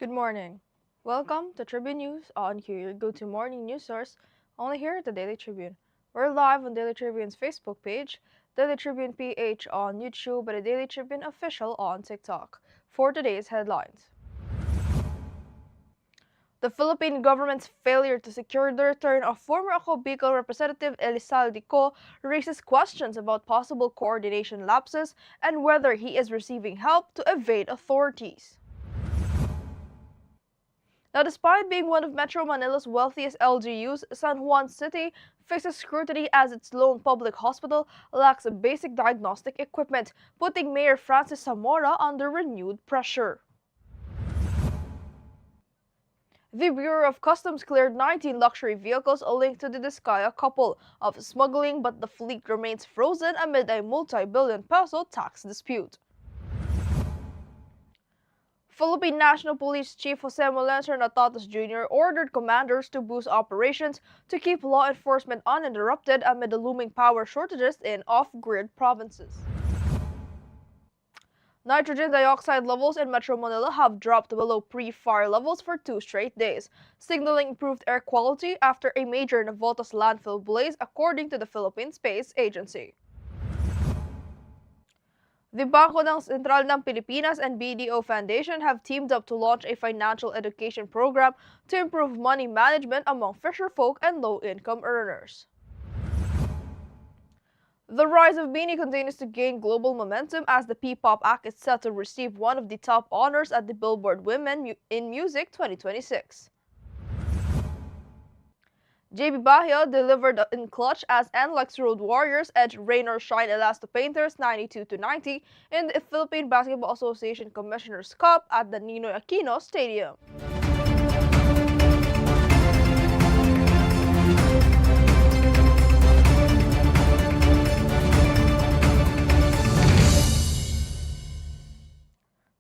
Good morning. Welcome to Tribune News on Q, your go-to morning news source, only here at the Daily Tribune. We're live on Daily Tribune's Facebook page, Daily Tribune PH on YouTube, and the Daily Tribune Official on TikTok. For today's headlines. The Philippine government's failure to secure the return of former Ako Bicol Representative Eliana raises questions about possible coordination lapses and whether he is receiving help to evade authorities. Now, despite being one of Metro Manila's wealthiest LGUs, San Juan City faces scrutiny as its lone public hospital lacks basic diagnostic equipment, putting Mayor Francis Zamora under renewed pressure. The Bureau of Customs cleared 19 luxury vehicles linked to the Discaya couple of smuggling, but the fleet remains frozen amid a multi-billion-peso tax dispute. Philippine National Police Chief Jose Molenser Natatas Jr. ordered commanders to boost operations to keep law enforcement uninterrupted amid the looming power shortages in off-grid provinces. Nitrogen dioxide levels in Metro Manila have dropped below pre-fire levels for 2 straight days, signaling improved air quality after a major Navotas landfill blaze, according to the Philippine Space Agency. The Bangko ng Sentral ng Pilipinas and BDO Foundation have teamed up to launch a financial education program to improve money management among fisherfolk and low-income earners. The rise of Bini continues to gain global momentum as the P-pop act is set to receive one of the top honors at the Billboard Women in Music 2026. JB Baguio delivered in clutch as NLEX Road Warriors edged Rain or Shine Elasto Painters 92-90 in the Philippine Basketball Association Commissioner's Cup at the Ninoy Aquino Stadium.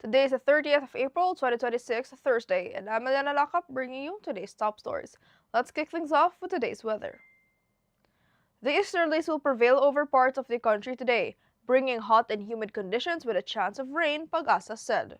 Today is the 30th of April, 2026, Thursday, and I'm Eliana Lacap bringing you today's top stories. Let's kick things off with today's weather. The easterlies will prevail over parts of the country today, bringing hot and humid conditions with a chance of rain, Pag-asa said.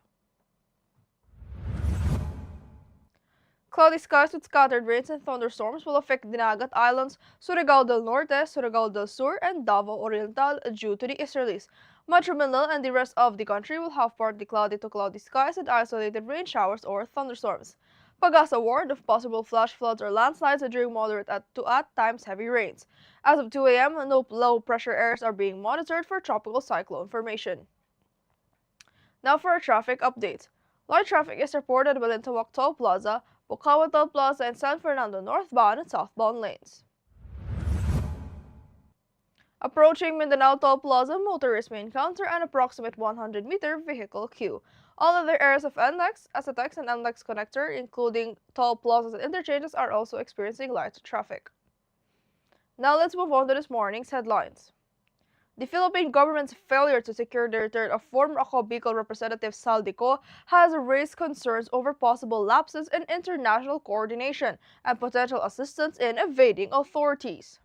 Cloudy skies with scattered rains and thunderstorms will affect Dinagat Islands, Surigao del Norte, Surigao del Sur, and Davao Oriental due to the easterlies. Metro Manila and the rest of the country will have partly cloudy to cloudy skies with isolated rain showers or thunderstorms. Pag-asa warned of possible flash floods or landslides during moderate to at times heavy rains. As of 2 a.m., no low pressure areas are being monitored for tropical cyclone formation. Now for a traffic update. Light traffic is reported within Tawak Toll Plaza, Bukawan Toll Plaza, and San Fernando northbound and southbound lanes. Approaching Mindanao Toll Plaza, motorists may encounter an approximate 100-meter vehicle queue. All other areas of NLEX, SATEX, and NLEX connector, including toll plazas and interchanges, are also experiencing light traffic. Now let's move on to this morning's headlines. The Philippine government's failure to secure the return of former Ako Bicol Representative Saldico has raised concerns over possible lapses in international coordination and potential assistance in evading authorities.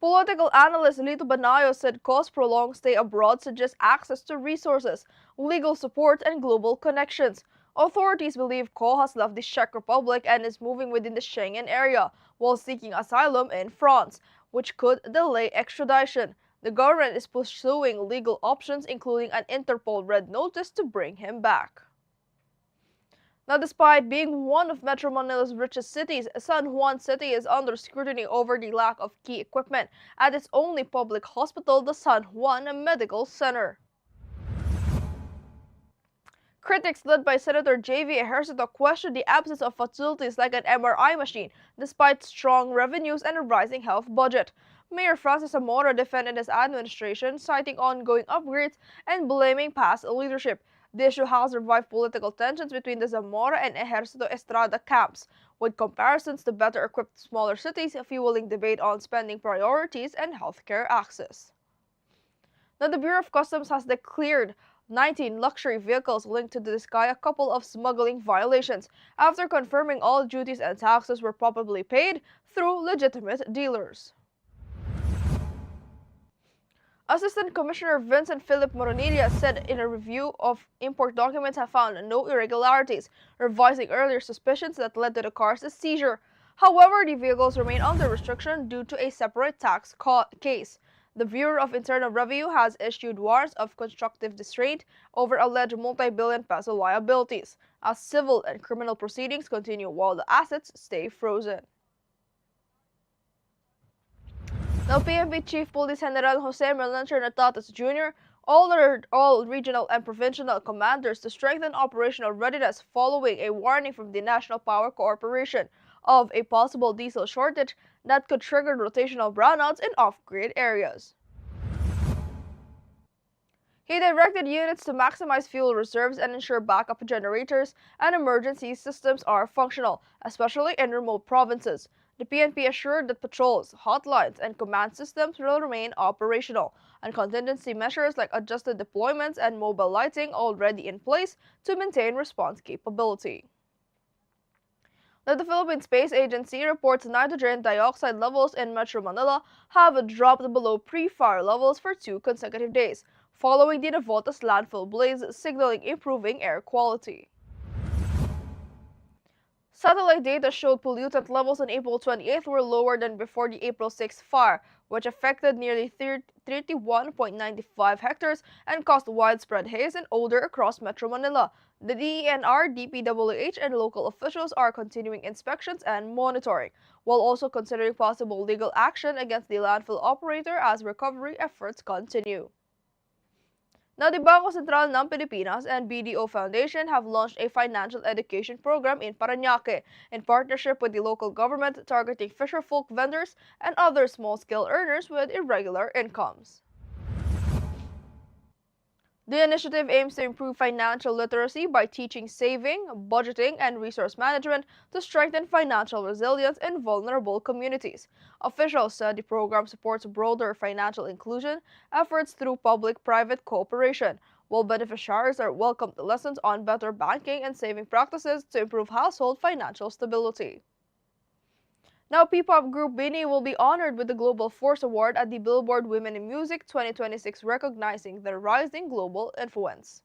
Political analyst Lito Banayo said Co's prolonged stay abroad suggests access to resources, legal support, and global connections. Authorities believe Co has left the Czech Republic and is moving within the Schengen area while seeking asylum in France, which could delay extradition. The government is pursuing legal options, including an Interpol red notice to bring him back. Now, despite being one of Metro Manila's richest cities, San Juan City is under scrutiny over the lack of key equipment at its only public hospital, the San Juan Medical Center. Critics led by Senator J.V. Ejercito questioned the absence of facilities like an MRI machine, despite strong revenues and a rising health budget. Mayor Francis Zamora defended his administration, citing ongoing upgrades and blaming past leadership. The issue has revived political tensions between the Zamora and Ejercito Estrada camps, with comparisons to better-equipped smaller cities fueling debate on spending priorities and healthcare access. Now, the Bureau of Customs has declared 19 luxury vehicles linked to the Discaya couple of smuggling violations, after confirming all duties and taxes were probably paid through legitimate dealers. Assistant Commissioner Vincent Philip Moronilla said in a review of import documents have found no irregularities, revising earlier suspicions that led to the car's seizure. However, the vehicles remain under restriction due to a separate tax case. The Bureau of Internal Revenue has issued warrants of constructive distraint over alleged multi-billion peso liabilities, as civil and criminal proceedings continue while the assets stay frozen. Now, PNP Chief Police General Jose Melanchon Natatas Jr. ordered all regional and provincial commanders to strengthen operational readiness following a warning from the National Power Corporation of a possible diesel shortage that could trigger rotational brownouts in off-grid areas. He directed units to maximize fuel reserves and ensure backup generators and emergency systems are functional, especially in remote provinces. The PNP assured that patrols, hotlines, and command systems will remain operational, and contingency measures like adjusted deployments and mobile lighting already in place to maintain response capability. Now, the Philippine Space Agency reports nitrogen dioxide levels in Metro Manila have dropped below pre-fire levels for 2 consecutive days, following the Navotas landfill blaze, signaling improving air quality. Satellite data showed pollutant levels on April 28th were lower than before the April 6th fire, which affected nearly 31.95 hectares and caused widespread haze and odor across Metro Manila. The DENR, DPWH, and local officials are continuing inspections and monitoring, while also considering possible legal action against the landfill operator as recovery efforts continue. Now, the Bangko Sentral ng Pilipinas and BDO Foundation have launched a financial education program in Parañaque in partnership with the local government, targeting fisherfolk vendors and other small-scale earners with irregular incomes. The initiative aims to improve financial literacy by teaching saving, budgeting, and resource management to strengthen financial resilience in vulnerable communities. Officials said the program supports broader financial inclusion efforts through public-private cooperation, while beneficiaries are welcomed lessons on better banking and saving practices to improve household financial stability. Now, P-pop group BINI will be honored with the Global Force Award at the Billboard Women in Music 2026, recognizing their rising global influence.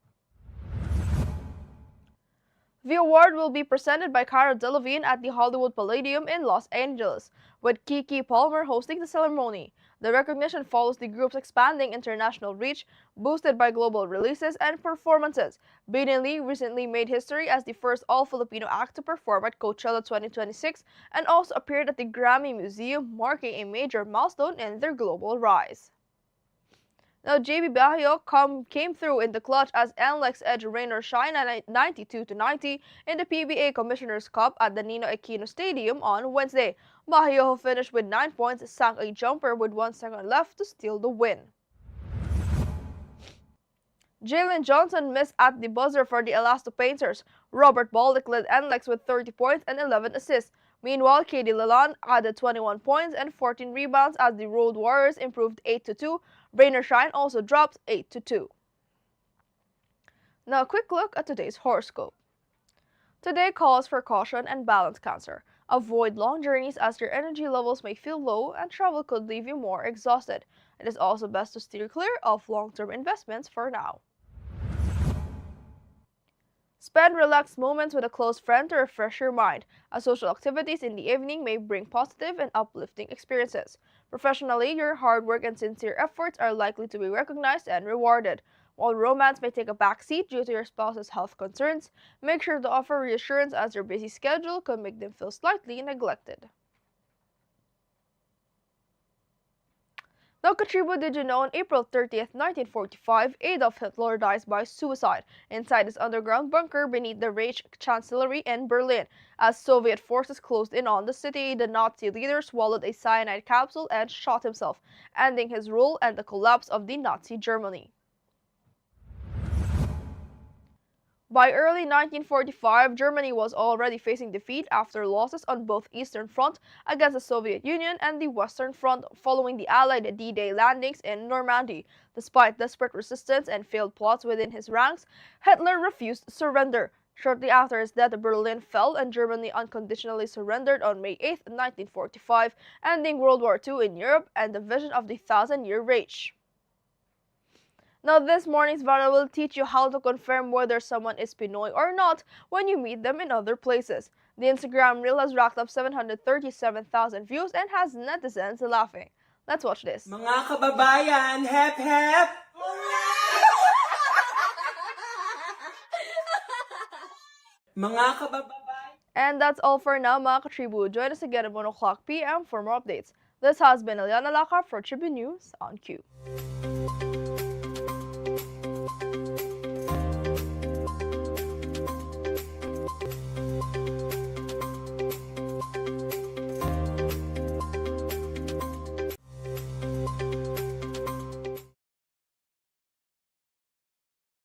The award will be presented by Cara Delevingne at the Hollywood Palladium in Los Angeles, with Keke Palmer hosting the ceremony. The recognition follows the group's expanding international reach, boosted by global releases and performances. BINI Lee recently made history as the first all-Filipino act to perform at Coachella 2026 and also appeared at the Grammy Museum, marking a major milestone in their global rise. Now, JB Baguio came through in the clutch as NLEX edged Rain or Shine at 92-90 in the PBA Commissioner's Cup at the Nino Aquino Stadium on Wednesday. Baguio, who finished with 9 points, sank a jumper with 1 second left to steal the win. Jalen Johnson missed at the buzzer for the Elasto Painters. Robert Baldick led NLEX with 30 points and 11 assists. Meanwhile, KD Lelan added 21 points and 14 rebounds as the Road Warriors improved 8-2. Rain or Shine also dropped 8-2. Now, a quick look at today's horoscope. Today calls for caution and balance, Cancer. Avoid long journeys as your energy levels may feel low and travel could leave you more exhausted. It is also best to steer clear of long-term investments for now. Spend relaxed moments with a close friend to refresh your mind, as social activities in the evening may bring positive and uplifting experiences. Professionally, your hard work and sincere efforts are likely to be recognized and rewarded. While romance may take a backseat due to your spouse's health concerns, make sure to offer reassurance as your busy schedule could make them feel slightly neglected. Now, Tribune, did you know on April 30th, 1945, Adolf Hitler dies by suicide inside his underground bunker beneath the Reich Chancellery in Berlin. As Soviet forces closed in on the city, the Nazi leader swallowed a cyanide capsule and shot himself, ending his rule and the collapse of the Nazi Germany. By early 1945, Germany was already facing defeat after losses on both Eastern Front against the Soviet Union and the Western Front following the Allied D-Day landings in Normandy. Despite desperate resistance and failed plots within his ranks, Hitler refused to surrender. Shortly after his death, Berlin fell and Germany unconditionally surrendered on May 8, 1945, ending World War II in Europe and the vision of the Thousand-Year Reich. Now, this morning's video will teach you how to confirm whether someone is Pinoy or not when you meet them in other places. The Instagram reel has racked up 737,000 views and has netizens laughing. Let's watch this. Mga kababayan, hep hep! Mga kababayan. And that's all for now, mga Tribune. Join us again at 1 o'clock p.m. for more updates. This has been Eliana Lacap for Tribune News on Q.